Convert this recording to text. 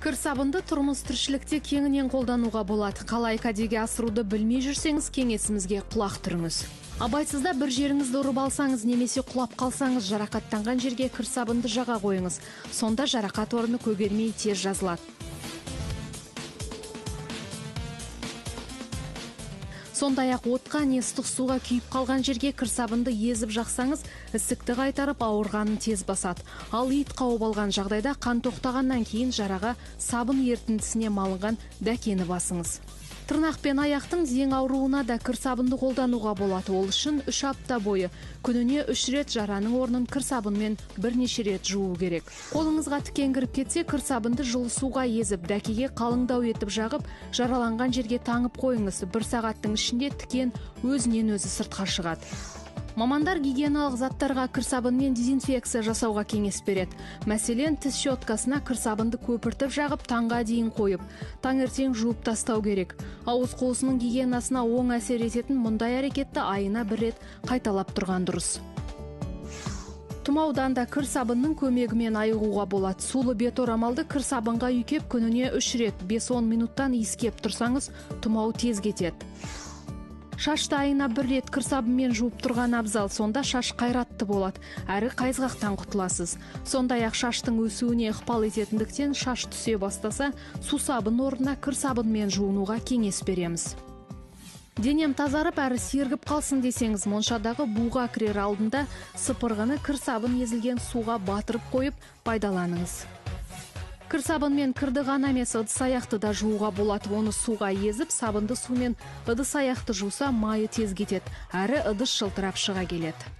Кір сабынды тұрмыс тіршілікте кеңінен қолдануға болады. Қалай кәдеге асыруды білмей жүрсеңіз, кеңесімізге құлақ түріңіз. Абайсызда бір жеріңізді ұрып алсаңыз немесе құлап қалсаңыз, жарақаттанған жерге кір сабынды жаға қойыңыз. Сонда жарақат орны көгермей тез жазылады. Сондай-ақ отқа не ыстық суға күйіп қалған жерге кір сабынды езіп жақсаңыз, ісікті қайтарып, ауырғанын тез басады. Ал ит қауып алған жағдайда қан тоқтағаннан кейін жараға сабын ертіндісіне малынған дәкені басыңыз. Тырнақ пен аяқтың зең ауруына да кір сабынды қолдануға болады. Ол үшін 3 апта бойы күніне 3 рет жараның орнын кір сабынмен бірнеше рет жуу керек. Қолыңызға тікен кіріп кетсе, кір сабынды жылы суға езіп, дәкеге қалыңдау етіп жағып, жараланған жерге таңып қойыңыз. 1 сағаттың ішінде тікен өзінен өзі сыртқа шығады. Мамандар гигиеналық заттарға кір сабынмен дезинфекция жасауға кеңес береді. Мәселен, тіс щеткасына кір сабынды көпіртіп жағып, таңға дейін қойып, таңертең жуып тастау керек. Ауыз қуысының гигиенасына оң әсер ететін мұндай әрекетті айына 1 рет қайталап тұрған дұрыс. Тұмаудан да кір сабынның көмегімен айығуға болады. Сулы бет орамалды кір сабынға үйкеп, күніне 3 рет 5-10 минуттан иіскеп тұрсаңыз, тұмау тез кетеді. Шашты айына 1 рет кір сабынмен жуып тұрған абзал, сонда шаш қайратты болады, әрі қайызғақтан құтыласыз. Сондай-ақ шаштың өсуіне ықпал ететіндіктен шаш түсе бастаса, сусабын орнына кір сабынмен жуынуға кеңес береміз. Денем тазарып, әрі сергіп қалсын десеңіз, моншадағы буға кірер алдында сыпырғыны кір сабын езілген суға батырып қойып пайдаланыңыз. Кір сабынмен кірді ғана емес, ыдыс аяқты да жууға болады. Оны суға езіп, сабынды сумен ыдыс аяқты жуса, майы тез кетеді, әрі ыдыс жылтырап шыға келеді.